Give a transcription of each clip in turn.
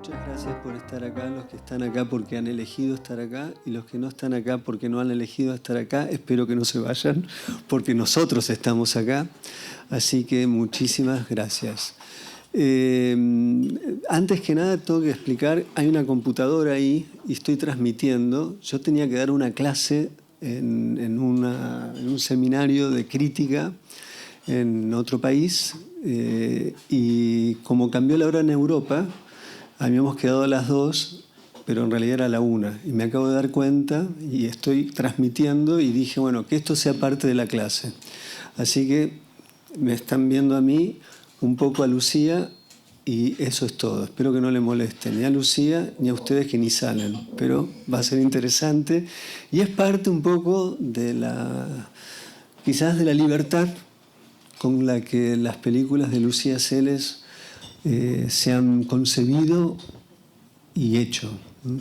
Muchas gracias por estar acá, los que están acá porque han elegido estar acá y los que no están acá porque no han elegido estar acá. Espero que no se vayan porque nosotros estamos acá. Así que muchísimas gracias. Antes que nada tengo que explicar, hay una computadora ahí y estoy transmitiendo. Yo tenía que dar una clase en un seminario de crítica en otro país y como cambió la hora en Europa, habíamos quedado a las 2, pero en realidad era a la 1. Y me acabo de dar cuenta y estoy transmitiendo y dije, bueno, que esto sea parte de la clase. Así que me están viendo a mí, un poco a Lucía, y eso es todo. Espero que no le moleste ni a Lucía ni a ustedes que ni salen, pero va a ser interesante y es parte un poco de quizás de la libertad con la que las películas de Lucía Celes se han concebido y hecho.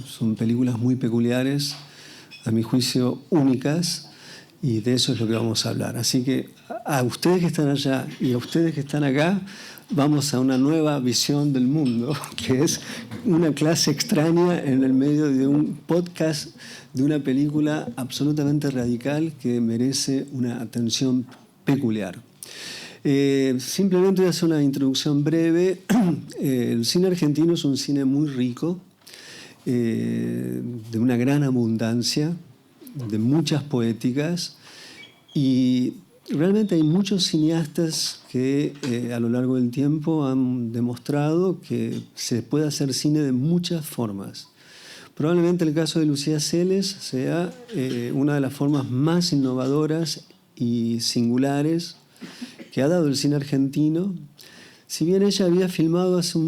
Son películas muy peculiares, a mi juicio únicas, y de eso es lo que vamos a hablar. Así que a ustedes que están allá y a ustedes que están acá, vamos a una nueva visión del mundo, que es una clase extraña en el medio de un podcast de una película absolutamente radical que merece una atención peculiar. Simplemente voy a hacer una introducción breve. El cine argentino es un cine muy rico, de una gran abundancia, de muchas poéticas, y realmente hay muchos cineastas que a lo largo del tiempo han demostrado que se puede hacer cine de muchas formas. Probablemente el caso de Lucía Celes sea una de las formas más innovadoras y singulares que ha dado el cine argentino. Si bien ella había filmado hace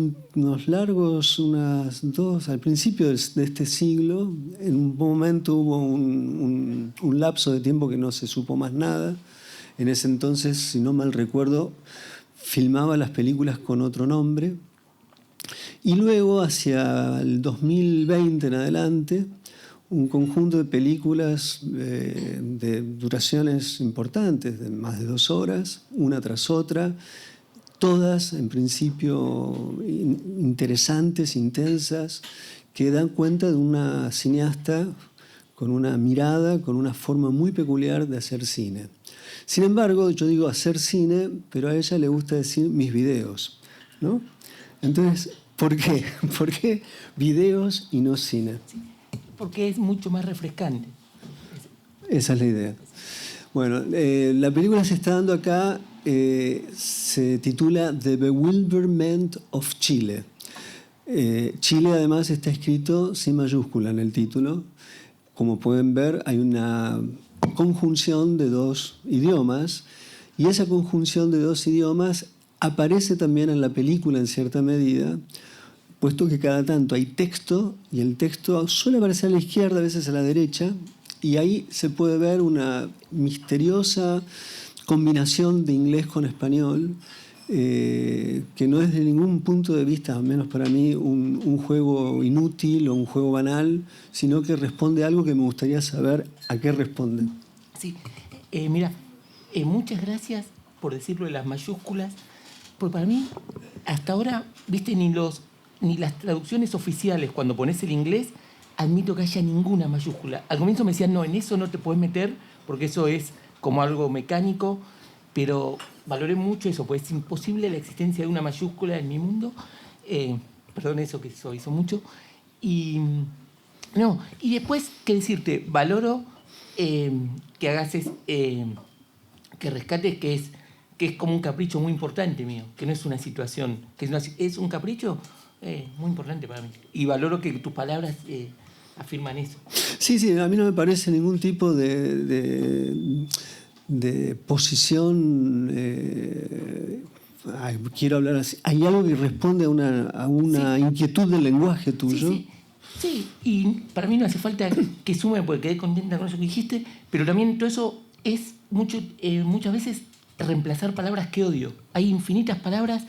al principio de este siglo, en un momento hubo un lapso de tiempo que no se supo más nada. En ese entonces, si no mal recuerdo, filmaba las películas con otro nombre. Y luego, hacia el 2020 en adelante, un conjunto de películas de duraciones importantes, de más de 2 horas, una tras otra, todas en principio interesantes, intensas, que dan cuenta de una cineasta con una mirada, con una forma muy peculiar de hacer cine. Sin embargo, yo digo hacer cine, pero a ella le gusta decir mis videos, ¿no? Entonces, ¿por qué? ¿Por qué videos y no cine? Porque es mucho más refrescante. Esa es la idea. Bueno, la película se está dando acá, se titula The Bewilderment of Chile. Chile además está escrito sin mayúscula en el título. Como pueden ver, hay una conjunción de 2 idiomas y esa conjunción de 2 idiomas aparece también en la película en cierta medida, puesto que cada tanto hay texto y el texto suele aparecer a la izquierda, a veces a la derecha, y ahí se puede ver una misteriosa combinación de inglés con español, que no es de ningún punto de vista, al menos para mí, un juego inútil o un juego banal, sino que responde a algo que me gustaría saber a qué responde. Sí, mira, muchas gracias por decirlo de las mayúsculas, porque para mí, hasta ahora, viste, ni las traducciones oficiales, cuando pones el inglés, admito que haya ninguna mayúscula. Al comienzo me decían, no, en eso no te puedes meter, porque eso es como algo mecánico, pero valoré mucho eso, pues es imposible la existencia de una mayúscula en mi mundo. Perdón, eso que hizo mucho. Y después, ¿qué decirte? Valoro que hagas que rescates que es como un capricho muy importante mío, que no es una situación, es un capricho muy importante para mí. Y valoro que tus palabras afirman eso. Sí, a mí no me parece ningún tipo de posición, quiero hablar así. Hay algo que responde a una inquietud del lenguaje tuyo. Sí, y para mí no hace falta que sume porque quedé contenta con eso que dijiste, pero también todo eso es muchas veces reemplazar palabras que odio. Hay infinitas palabras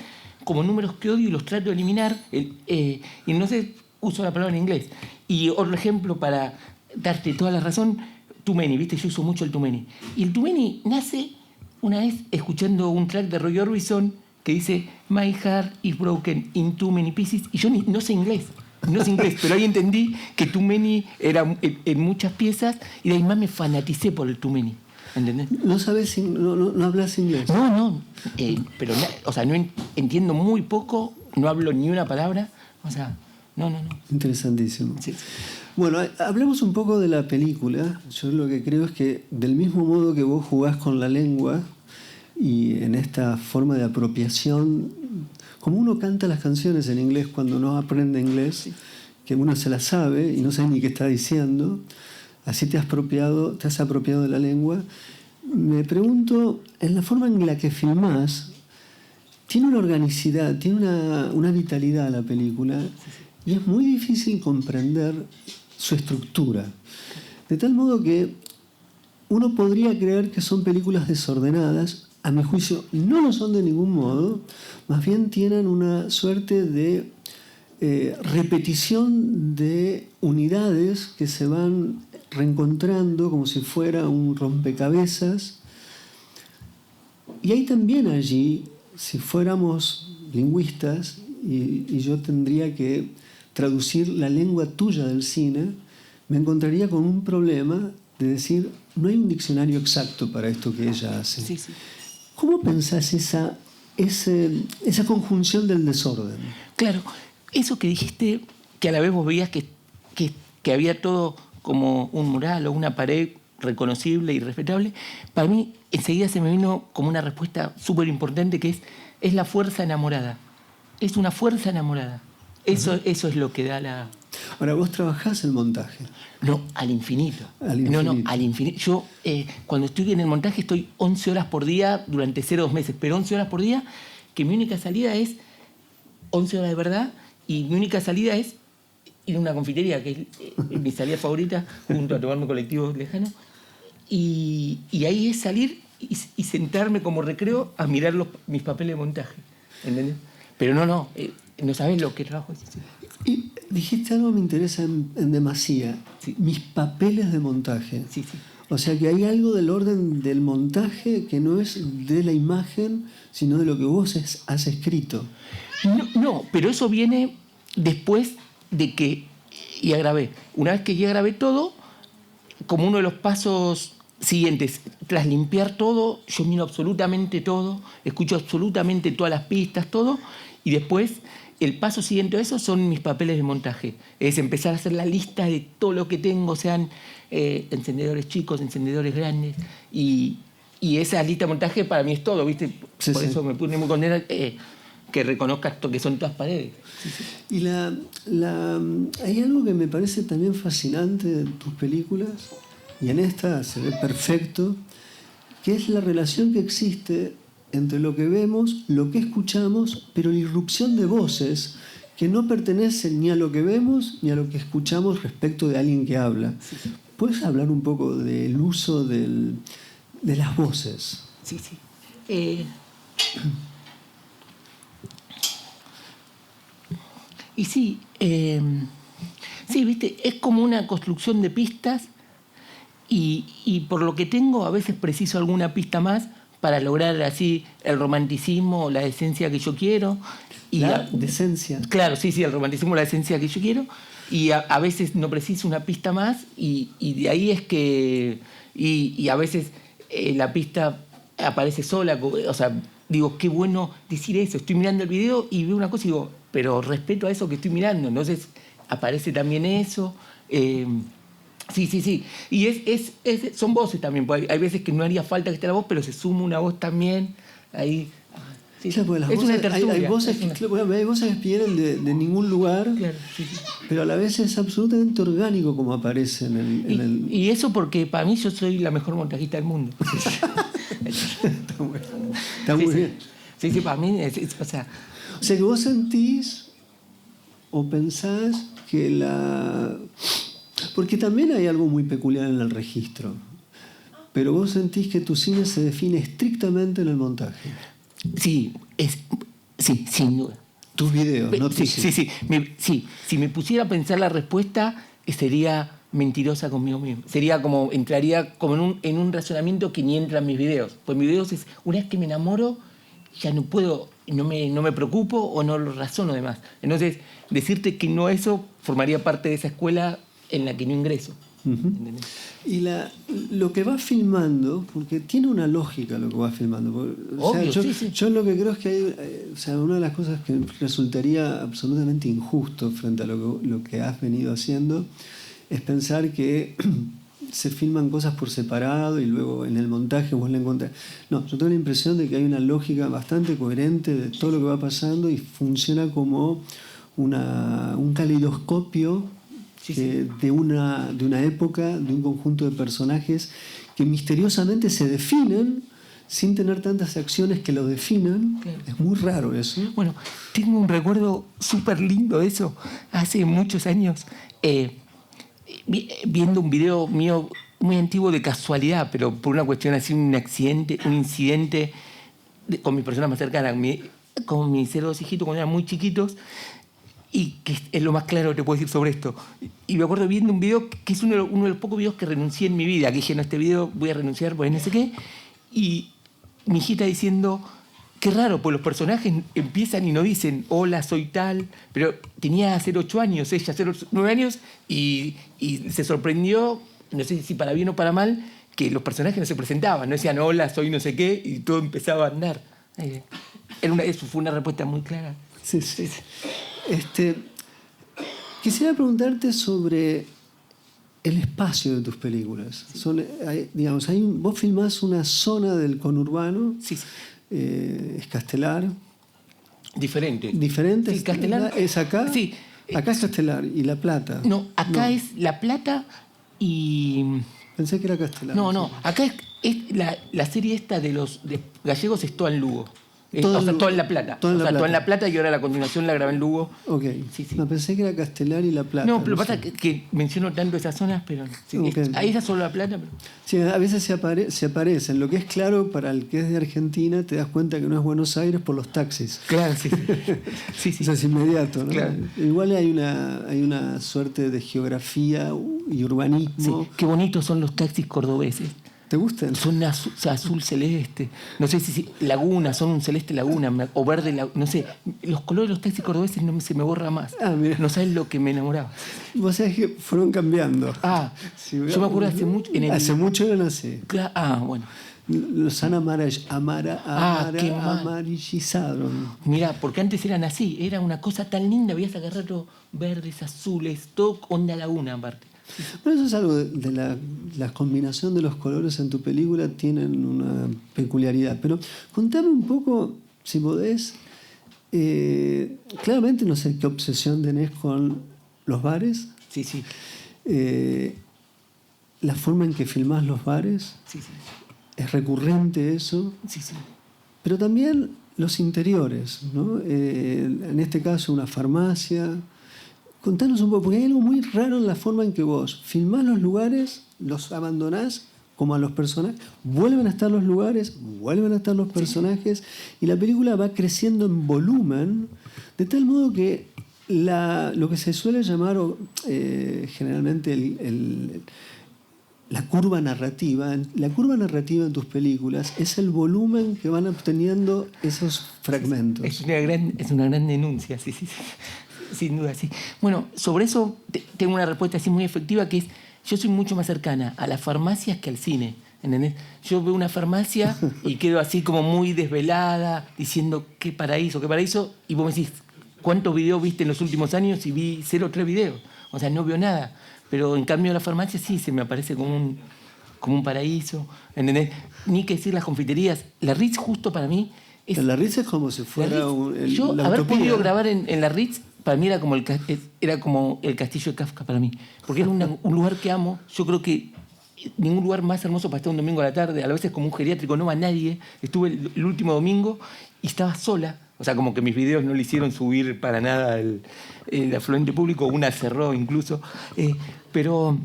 como números que odio y los trato de eliminar, y no sé, uso la palabra en inglés. Y otro ejemplo para darte toda la razón, Tumeni, ¿viste? Yo uso mucho el Tumeni. Y el Tumeni nace una vez escuchando un track de Roy Orbison que dice My heart is broken in too many pieces, y yo no sé inglés. No sé inglés, pero ahí entendí que Too Many era en muchas piezas y de ahí más me fanaticé por el Too Many. ¿Entendés? ¿No sabes, no hablas inglés? No, pero o sea, entiendo muy poco, no hablo ni una palabra, o sea, no. Interesantísimo. Sí. Bueno, hablemos un poco de la película. Yo lo que creo es que del mismo modo que vos jugás con la lengua y en esta forma de apropiación, como uno canta las canciones en inglés cuando no aprende inglés, que uno se las sabe y no sabe ni qué está diciendo, así te has apropiado de la lengua. Me pregunto, en la forma en la que filmás, tiene una organicidad, tiene una vitalidad la película, y es muy difícil comprender su estructura. De tal modo que uno podría creer que son películas desordenadas. A mi juicio no lo son de ningún modo, más bien tienen una suerte de repetición de unidades que se van reencontrando como si fuera un rompecabezas. Y hay también allí, si fuéramos lingüistas, y yo tendría que traducir la lengua tuya del cine, me encontraría con un problema de decir, no hay un diccionario exacto para esto que ella hace. Sí. ¿Cómo pensás esa conjunción del desorden? Claro, eso que dijiste, que a la vez vos veías que había todo como un mural o una pared reconocible y respetable, para mí enseguida se me vino como una respuesta súper importante que es la fuerza enamorada. Es una fuerza enamorada. Eso es lo que da la... Ahora, vos trabajás el montaje. No, al infinito. Al infinito. No, al infinito. Yo, cuando estoy en el montaje, estoy 11 horas por día durante 2 meses, pero 11 horas por día, que mi única salida es 11 horas de verdad, y mi única salida es ir a una confitería, que es mi salida favorita, junto a tomarme colectivos lejanos, y ahí es salir y sentarme como recreo a mirar mis papeles de montaje. ¿Entendés? Pero no sabés lo que trabajo es. Sí. Y dijiste algo que me interesa en demasía. Sí. Mis papeles de montaje. Sí. O sea que hay algo del orden del montaje que no es de la imagen, sino de lo que vos has escrito. No, pero eso viene después de que ya grabé. Una vez que ya grabé todo, como uno de los pasos siguientes, tras limpiar todo, yo miro absolutamente todo, escucho absolutamente todas las pistas, todo, y después el paso siguiente a eso son mis papeles de montaje. Es empezar a hacer la lista de todo lo que tengo, sean encendedores chicos, encendedores grandes, y esa lista de montaje para mí es todo, ¿viste? Por eso me puse muy contenta que reconozcas que son todas paredes. Sí. Y hay algo que me parece también fascinante de tus películas, y en esta se ve perfecto, que es la relación que existe entre lo que vemos, lo que escuchamos, pero la irrupción de voces que no pertenecen ni a lo que vemos ni a lo que escuchamos respecto de alguien que habla. Sí. ¿Puedes hablar un poco del uso de las voces? Sí. Y sí, viste, es como una construcción de pistas y por lo que tengo a veces preciso alguna pista más para lograr así el romanticismo, la esencia que yo quiero. Y la decencia. Claro, sí, el romanticismo, la esencia que yo quiero. Y a veces no preciso una pista más y de ahí es que... Y a veces la pista aparece sola, o sea, digo, qué bueno decir eso. Estoy mirando el video y veo una cosa y digo, pero respeto a eso que estoy mirando. Entonces aparece también eso. Sí. Y son voces también. Hay veces que no haría falta que esté la voz, pero se suma una voz también. Ahí. Sí. Claro, porque Es una tertulia. Hay voces que vienen de ningún lugar, claro, sí. Pero a la vez es absolutamente orgánico como aparece en el... Y eso porque para mí yo soy la mejor montajista del mundo. Está muy bien. Sí, para mí o sea que vos sentís o pensás que porque también hay algo muy peculiar en el registro, pero vos sentís que tu cine se define estrictamente en el montaje. Sí, sin duda. Tus videos, no tus Sí. Si me pusiera a pensar la respuesta, sería mentirosa conmigo mismo. Entraría como en un razonamiento que ni entra en mis videos. Pues mis videos es, una vez que me enamoro, ya no puedo, no me preocupo o no lo razono de más. Entonces, decirte que no eso formaría parte de esa escuela en la que no ingreso. ¿Entendés? Y lo que va filmando, porque tiene una lógica lo que va filmando. Obvio, yo lo que creo es que hay, una de las cosas que resultaría absolutamente injusto frente a lo que has venido haciendo es pensar que se filman cosas por separado y luego en el montaje vos le encontrás. No, yo tengo la impresión de que hay una lógica bastante coherente de todo lo que va pasando y funciona como un caleidoscopio de una época, de un conjunto de personajes que misteriosamente se definen sin tener tantas acciones que lo definan. Claro. Es muy raro eso. Bueno, tengo un recuerdo súper lindo de eso. Hace muchos años, viendo un video mío muy antiguo de casualidad, pero por una cuestión así, un incidente con mi persona más cercana, con mis 2 hijitos cuando eran muy chiquitos. Y que es lo más claro que te puedo decir sobre esto. Y me acuerdo viendo un video que es uno de los pocos videos que renuncié en mi vida, que dije, no, este video voy a renunciar porque no sé qué. Y mi hijita diciendo, qué raro, pues los personajes empiezan y no dicen, hola, soy tal. Pero tenía 8 años, ella 9 años, y se sorprendió, no sé si para bien o para mal, que los personajes no se presentaban, no decían, hola, soy no sé qué, y todo empezaba a andar. Eso fue una respuesta muy clara. Sí. Quisiera preguntarte sobre el espacio de tus películas. Vos filmás una zona del conurbano, es Castelar. Diferente. ¿Diferente? Sí, Castelar. ¿Es acá? Sí. Acá es Castelar y La Plata. No, acá es La Plata y... Pensé que era Castelar. No, acá es la serie esta de gallegos es toda en Lugo. Toda en La Plata. Toda en La Plata y ahora la continuación la grabé en Lugo. Ok. Sí. No, pensé que era Castelar y La Plata. No, pero lo que pasa es que menciono tanto esas zonas, pero ahí está solo La Plata. Pero... Sí, a veces se aparecen. Lo que es claro para el que es de Argentina, te das cuenta que no es Buenos Aires por los taxis. Claro, sí. Eso es inmediato, ¿no? Claro. Igual hay una suerte de geografía y urbanismo. Sí. Qué bonitos son los taxis cordobeses. ¿Te gustan? Son azul celeste. No sé si laguna, son un celeste laguna o verde, no sé. Los colores de los taxis cordobeses no se me borra más. Mira. No sabes lo que me enamoraba. Vos sabés que fueron cambiando. Yo me acuerdo hace mucho. Hace mucho eran así. Bueno. Los han amarillizaron. Mirá, porque antes eran así. Era una cosa tan linda. Veías agarrarlo verdes, azules, todo onda laguna aparte. Bueno, eso es algo de la combinación de los colores en tu película, tienen una peculiaridad. Pero contame un poco, si podés, claramente no sé qué obsesión tenés con los bares. Sí. La forma en que filmás los bares. Sí. Es recurrente eso. Sí. Pero también los interiores, ¿no? En este caso una farmacia. Contanos un poco, porque hay algo muy raro en la forma en que vos filmás los lugares, los abandonás como a los personajes, vuelven a estar los lugares, vuelven a estar los personajes, y la película va creciendo en volumen, de tal modo que lo que se suele llamar generalmente la curva narrativa en tus películas es el volumen que van obteniendo esos fragmentos. Es una gran denuncia, sí. Sin duda, sí. Bueno, sobre eso tengo una respuesta así muy efectiva, que es, yo soy mucho más cercana a las farmacias que al cine, ¿entendés? Yo veo una farmacia y quedo así como muy desvelada, diciendo qué paraíso, y vos me decís, ¿cuántos videos viste en los últimos años? Y vi 0 o 3 videos. O sea, no veo nada. Pero en cambio la farmacia sí se me aparece como un paraíso, ¿entendés? Ni que decir las confiterías. La Ritz justo para mí... La Ritz es como si fuera yo haber podido grabar en la Ritz para mí era como el castillo de Kafka para mí, porque era un lugar que amo. Yo creo que ningún lugar más hermoso para estar un domingo a la tarde, a veces como un geriátrico, no va nadie. Estuve el último domingo y estaba sola, o sea, como que mis videos no le hicieron subir para nada el afluente público, una cerró incluso, pero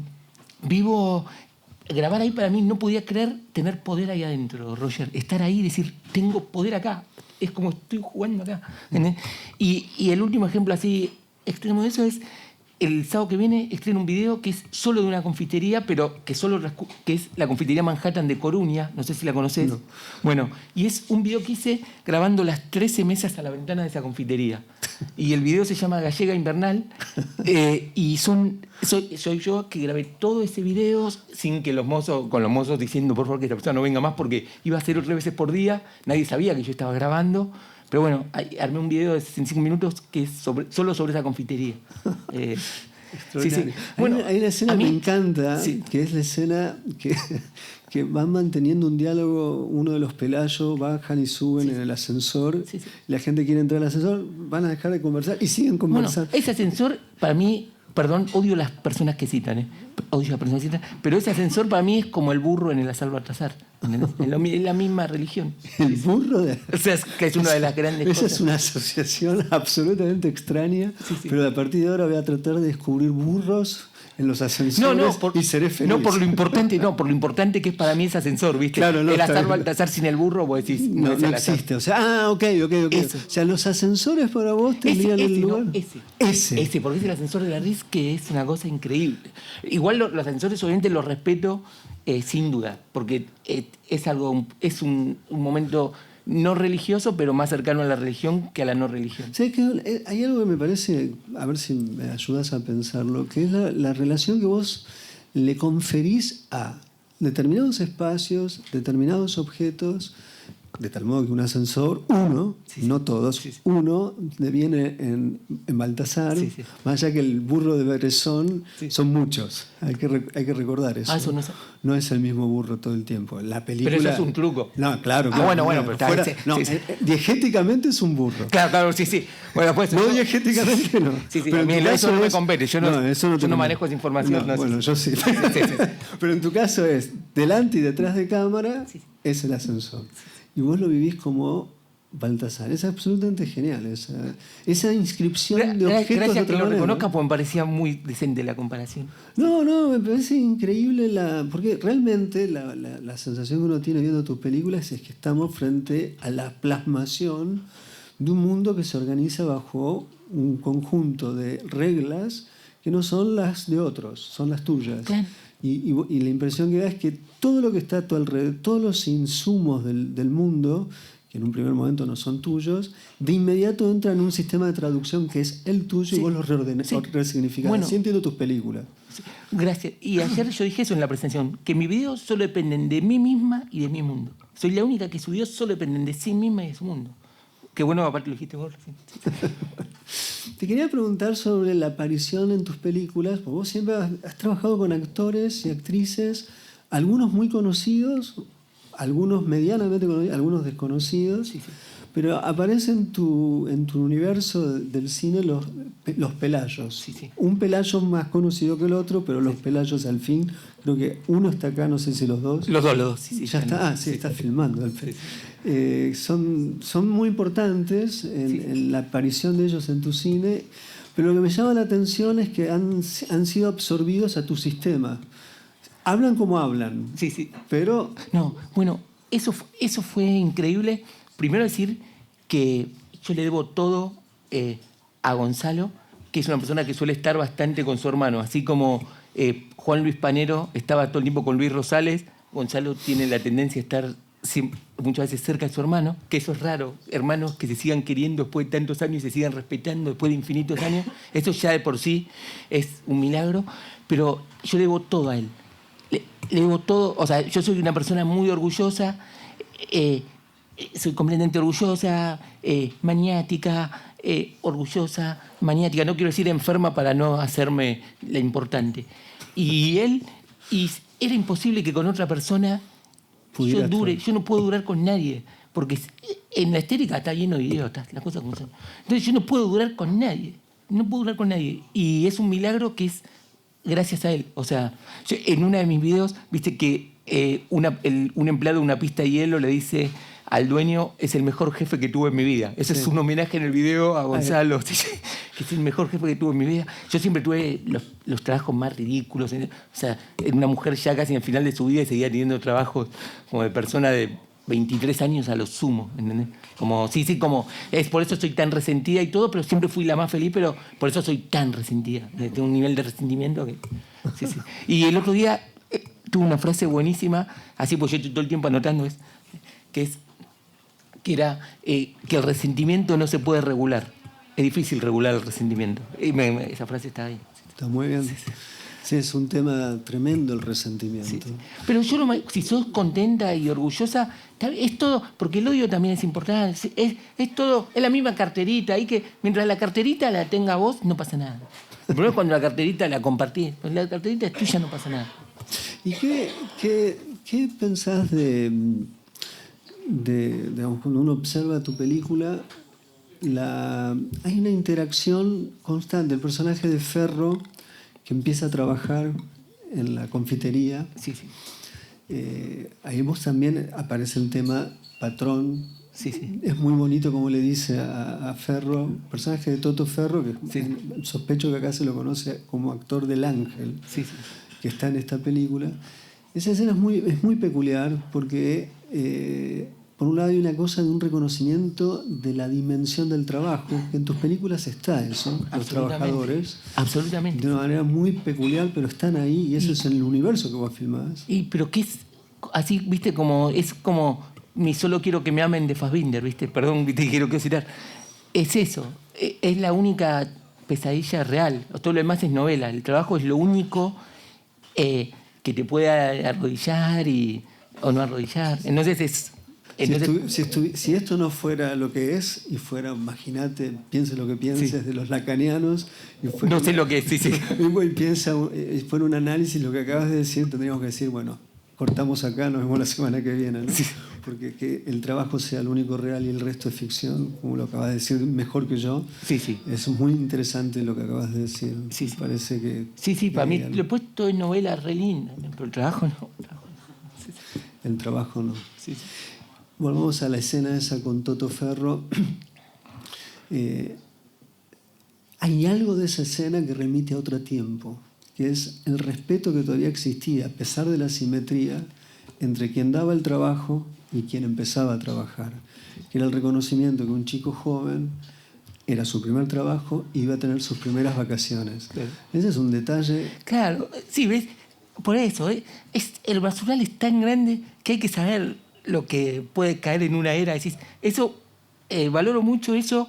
grabar ahí para mí no podía creer tener poder ahí adentro, Roger, estar ahí y decir, tengo poder acá. Es como estoy jugando acá. Y el último ejemplo así extremo de eso es el sábado que viene estreno un video que es solo de una confitería, pero que es la confitería Manhattan de Coruña, no sé si la conoces. No. Bueno, y es un video que hice grabando las 13 mesas a la ventana de esa confitería. Y el video se llama Gallega Invernal, y soy yo que grabé todo ese video sin que con los mozos diciendo por favor que esta persona no venga más porque iba a hacer 3 veces por día, nadie sabía que yo estaba grabando. Pero bueno, armé un video de 65 minutos que es solo sobre esa confitería. Sí. Bueno, hay una escena que me encanta, que es la escena que van manteniendo un diálogo, uno de los Pelayos, bajan y suben en el ascensor, la gente quiere entrar al ascensor, van a dejar de conversar y siguen conversando. Bueno, ese ascensor, para mí, perdón, odio las personas que citan, odio a las personas que citan, pero ese ascensor para mí es como el burro en el Asal Baltasar. Es la misma religión. El burro o sea, que es una de las grandes cosas. Esa es una asociación absolutamente extraña, pero a partir de ahora voy a tratar de descubrir burros en los ascensores y seré feliz. No por lo importante que es para mí ese ascensor, ¿viste? Claro, el Asal Baltasar sin el burro, vos decís, no existe. O sea, ok. Eso. O sea, los ascensores para vos tendrían el lugar. Ese, porque es el ascensor de la RIS, que es una cosa increíble. Igual los ascensores obviamente los respeto sin duda, porque es un momento no religioso, pero más cercano a la religión que a la no religión. ¿Sabes qué? Hay algo que me parece, a ver si me ayudas a pensarlo, que es la relación que vos le conferís a determinados espacios, determinados objetos, de tal modo que un ascensor, no todos, uno viene en Baltasar, más allá que el burro de Bresson, son muchos. Hay que recordar eso. Eso no es el mismo burro todo el tiempo. La película, pero eso es un truco. No, claro. Bueno, pero está diegéticamente es un burro. Claro, sí. Bueno, pues, no diegéticamente no. Pero eso no me compete. Yo no manejo esa información. Bueno, yo sí. Pero en tu caso es delante y detrás de cámara, es el ascensor. Y vos lo vivís como Baltasar. Es absolutamente genial esa inscripción de objetos. Gracias que lo reconozcas, porque me parecía muy decente la comparación. No, me parece increíble porque realmente la sensación que uno tiene viendo tus películas es que estamos frente a la plasmación de un mundo que se organiza bajo un conjunto de reglas que no son las de otros, son las tuyas. Claro. Y la impresión que da es que todo lo que está a tu alrededor, todos los insumos del mundo, que en un primer momento no son tuyos, de inmediato entran en un sistema de traducción que es el tuyo y vos los resignificás. Bueno, así entiendo tus películas. Gracias. Y ayer yo dije eso en la presentación, que mis videos solo dependen de mí misma y de mi mundo. Soy la única que sus videos solo dependen de sí misma y de su mundo. Qué bueno, aparte lo dijiste vos. Te quería preguntar sobre la aparición en tus películas, porque vos siempre has trabajado con actores y actrices, algunos muy conocidos, algunos medianamente conocidos, algunos desconocidos, pero aparecen en tu universo del cine los Pelayos. Un Pelayo más conocido que el otro, pero los Pelayos al fin, creo que uno está acá, no sé si los dos. Los dos. Ya está, está filmando. Son muy importantes en la aparición de ellos en tu cine, pero lo que me llama la atención es que han sido absorbidos a tu sistema. Hablan como hablan. Pero... No, bueno, eso fue increíble. Primero decir que yo le debo todo a Gonzalo, que es una persona que suele estar bastante con su hermano. Así como Juan Luis Panero estaba todo el tiempo con Luis Rosales, Gonzalo tiene la tendencia a estar muchas veces cerca de su hermano, que eso es raro. Hermanos que se sigan queriendo después de tantos años y se sigan respetando después de infinitos años. Eso ya de por sí es un milagro, pero yo le debo todo a él. Le debo todo, o sea, yo soy una persona muy orgullosa, soy completamente orgullosa, maniática, maniática, no quiero decir enferma para no hacerme la importante. Y era imposible que con otra persona yo no puedo durar con nadie, porque en la estética está lleno de idiotas, las cosas como son. Entonces yo no puedo durar con nadie, y es un milagro que es gracias a él. O sea, yo, en uno de mis videos, viste que un empleado de una pista de hielo le dice al dueño, es el mejor jefe que tuve en mi vida. Ese es un homenaje en el video a Gonzalo, que es el mejor jefe que tuve en mi vida. Yo siempre tuve los trabajos más ridículos. O sea, una mujer ya casi al final de su vida y seguía teniendo trabajos como de persona de 23 años a lo sumo, ¿entendés? Como, como, es por eso soy tan resentida y todo, pero siempre fui la más feliz, pero por eso soy tan resentida. Tengo un nivel de resentimiento que... Sí. Y el otro día tuve una frase buenísima, así pues yo estoy todo el tiempo anotando, que era que el resentimiento no se puede regular. Es difícil regular el resentimiento. Y esa frase está ahí. Está muy bien. Sí, es un tema tremendo el resentimiento. Sí. Pero si sos contenta y orgullosa, es todo, porque el odio también es importante, es todo, es la misma carterita, hay que, mientras la carterita la tenga vos, no pasa nada. El problema es cuando la carterita la compartís, cuando la carterita es tuya, no pasa nada. ¿Y qué pensás digamos, cuando uno observa tu película, hay una interacción constante, el personaje de Ferro que empieza a trabajar en la confitería. Sí. Ahí vos también aparece el tema patrón. Sí. Es muy bonito como le dice a Ferro, personaje de Toto Ferro, que sospecho que acá se lo conoce como actor del Ángel, que está en esta película. Esa escena es muy peculiar porque por un lado hay una cosa de un reconocimiento de la dimensión del trabajo, que en tus películas está eso, los trabajadores. Absolutamente. De una manera muy peculiar, pero están ahí y eso es el universo que vos filmás. Pero que es así, viste, es como mi Solo quiero que me amen de Fassbinder, viste, perdón, te quiero citar. Es eso, es la única pesadilla real. Todo lo demás es novela. El trabajo es lo único que te puede arrodillar o no arrodillar. Entonces si esto no fuera lo que es y fuera, imagínate, piense lo que pienses de los lacanianos y fuera, no sé lo que es, y piensa, fuera un análisis, lo que acabas de decir, tendríamos que decir, bueno, cortamos acá, nos vemos la semana que viene, ¿no? Porque que el trabajo sea lo único real y el resto es ficción, como lo acabas de decir mejor que yo. Es muy interesante lo que acabas de decir. Parece que... para mí lo he puesto en novela re linda, pero el trabajo no. El trabajo no. Volvamos a la escena esa con Toto Ferro. Hay algo de esa escena que remite a otro tiempo, que es el respeto que todavía existía, a pesar de la asimetría, entre quien daba el trabajo y quien empezaba a trabajar. Que era el reconocimiento que un chico joven era su primer trabajo y iba a tener sus primeras vacaciones. Claro. Ese es un detalle... Claro, sí, ¿ves? Por eso, el basural es tan grande que hay que saber lo que puede caer en una era. Decís, eso, valoro mucho eso,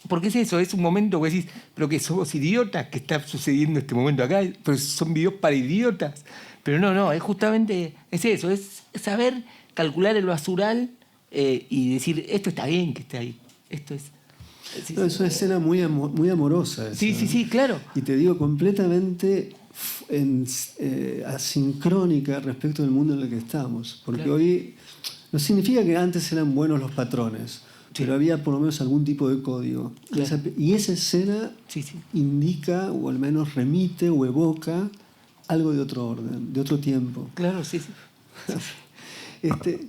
porque es eso, es un momento que decís, pero que somos idiotas que está sucediendo este momento acá, pero son videos para idiotas. Pero no, es justamente, es eso, es saber calcular el basural y decir, esto está bien que esté ahí, esto es... Es una escena muy amorosa. Esa, sí, claro. Y te digo, completamente asincrónica respecto del mundo en el que estamos. Porque hoy no significa que antes eran buenos los patrones, pero había por lo menos algún tipo de código. Y esa escena indica, o al menos remite o evoca, algo de otro orden, de otro tiempo. Claro, sí.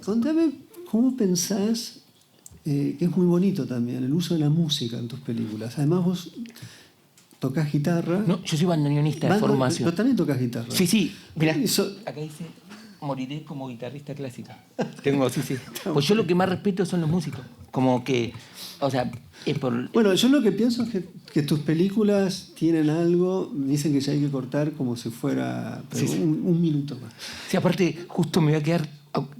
Contame, ¿cómo pensás, que es muy bonito también, el uso de la música en tus películas? Además vos tocás guitarra. No, yo soy bandoneonista de formación. Pero también tocas guitarra. Sí. Mirá, acá dice, moriré como guitarrista clásica. Pues yo lo que más respeto son los músicos. Como que, o sea, es por... Bueno, yo lo que pienso es que tus películas tienen algo, dicen que ya hay que cortar como si fuera un minuto más. Sí, aparte, justo me voy a quedar,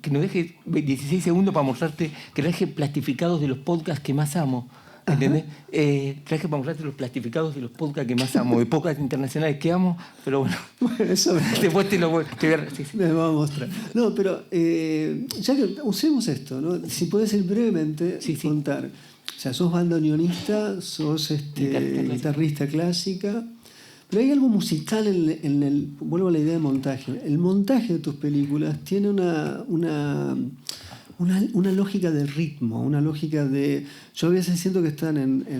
que nos deje 16 segundos para mostrarte, que traje plastificados de los podcasts que más amo. ¿Entendés? Traje para mostrarte los plastificados de los podcasts que más amo, de podcasts internacionales que amo, pero bueno, eso después te voy a mostrar. No, pero ya que usemos esto, ¿no? Si puedes ir brevemente contar. O sea, sos bandoneonista, sos guitarrista clásica, pero hay algo musical en el... Vuelvo a la idea de montaje. El montaje de tus películas tiene una lógica de ritmo, una lógica de... Yo a veces siento que están en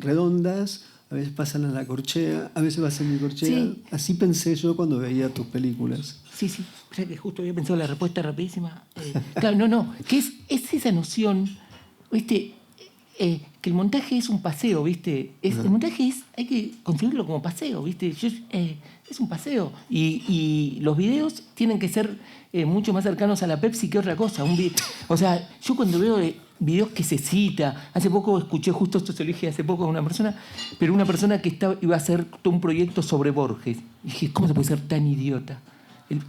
redondas, a veces pasan a la corchea, a veces va a semicorchea. Sí. Así pensé yo cuando veía tus películas. Sí. O sea que justo había pensado la respuesta rapidísima. Claro, no. Que es esa noción, ¿viste? que el montaje es un paseo, ¿viste? El montaje hay que construirlo como paseo, ¿viste? Es un paseo. Y los videos tienen que ser mucho más cercanos a la Pepsi que otra cosa. O sea, yo cuando veo videos que se cita, hace poco escuché, justo esto se lo dije hace poco a una persona, pero una persona que iba a hacer todo un proyecto sobre Borges. Y dije, ¿cómo se puede ser tan idiota?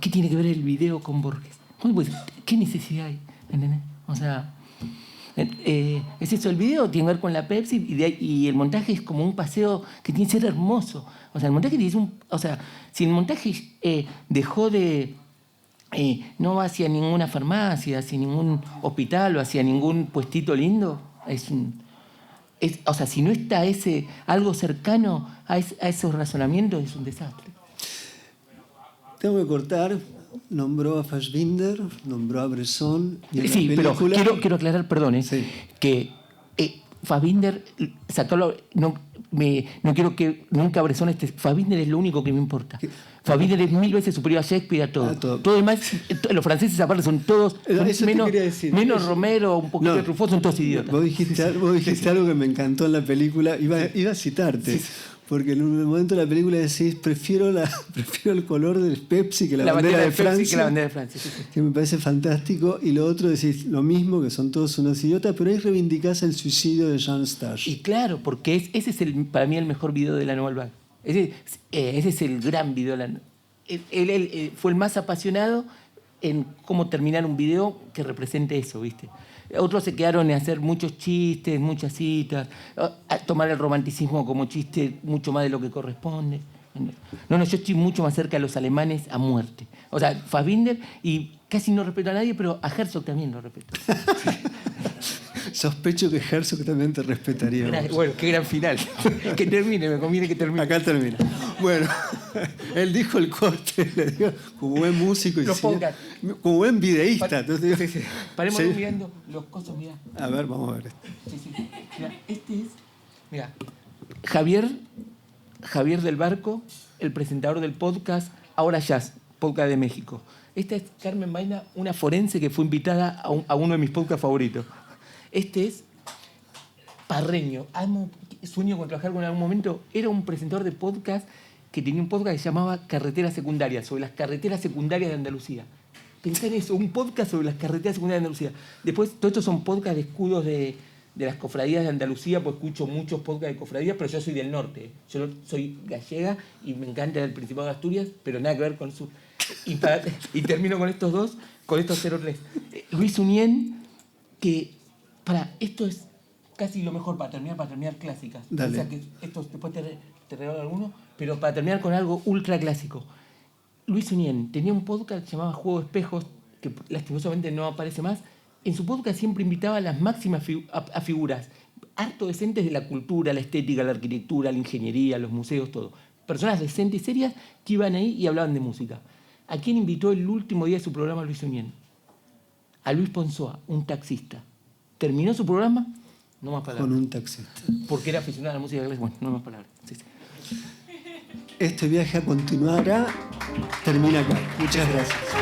¿Qué tiene que ver el video con Borges? ¿Cómo puede ser? ¿Qué necesidad hay? ¿Entendés? O sea... es eso, el video tiene que ver con la Pepsi y el montaje es como un paseo que tiene que ser hermoso. O sea, el montaje si el montaje dejó de... no va hacia ninguna farmacia, hacia ningún hospital o hacia ningún puestito lindo, o sea, si no está algo cercano a esos razonamientos, es un desastre. Tengo que cortar. Nombró a Fassbinder, nombró a Bresson. Y sí, película... pero quiero aclarar, perdón, sí. Que Fassbinder sacó no quiero que nunca Bresson esté. Fassbinder es lo único que me importa. Fassbinder es 1000 veces superior a Shakespeare, a todo. Todo demás, los franceses aparte son todos, menos Romero, un poquito de Truffaut, son todos idiotas. Vos dijiste algo que me encantó en la película, iba a citarte. Sí. Porque en un momento de la película decís, prefiero el color del Pepsi que la bandera de Francia. Que la bandera de Francia, sí. Que me parece fantástico. Y lo otro decís lo mismo, que son todos unos idiotas, pero ahí reivindicás el suicidio de Jean Stage. Y claro, porque ese es para mí el mejor video de la Nouvelle Vague. Ese es el gran video. Él fue el más apasionado en cómo terminar un video que represente eso, ¿viste? Otros se quedaron en hacer muchos chistes, muchas citas, a tomar el romanticismo como chiste mucho más de lo que corresponde. No, yo estoy mucho más cerca de los alemanes a muerte. O sea, Fassbinder, y casi no respeto a nadie, pero a Herzog también lo respeto. Sospecho que Herzog también te respetaría. Bueno, qué gran final. Que termine, me conviene que termine. Acá termina. Bueno, él dijo el corte, le digo, como buen músico y como buen videísta. Entonces, sí. Paremos mirando los cosas, mirá. A ver, vamos a ver. Sí. Mirá, este es... Mirá, Javier del Barco, el presentador del podcast Ahora Jazz, podcast de México. Esta es Carmen Vaina, una forense que fue invitada a uno de mis podcasts favoritos. Este es Parreño. Sueño con trabajar con en algún momento. Era un presentador de podcast que tenía un podcast que se llamaba Carreteras Secundarias, sobre las carreteras secundarias de Andalucía. Pensá en eso, un podcast sobre las carreteras secundarias de Andalucía. Después, todos estos son podcasts de escudos de las cofradías de Andalucía, pues escucho muchos podcasts de cofradías, pero yo soy del norte. Yo soy gallega y me encanta el Principado de Asturias, pero nada que ver con el sur. Y termino con estos dos, con estos 03. Luis Unien, que... esto es casi lo mejor para terminar clásicas. Dale. O sea que esto después te regalo alguno, pero para terminar con algo ultra clásico. Luis Unien tenía un podcast que se llamaba Juego de Espejos, que lastimosamente no aparece más. En su podcast siempre invitaba a las máximas a figuras harto decentes de la cultura, la estética, la arquitectura, la ingeniería, los museos, todo. Personas decentes y serias que iban ahí y hablaban de música. ¿A quién invitó el último día de su programa Luis Unien? A Luis Ponzoa, un taxista. Terminó su programa, no más palabras. Con un taxista. Porque era aficionado a la música inglesa. Bueno, no más palabras. Sí. Este viaje continuará, termina acá. Muchas gracias.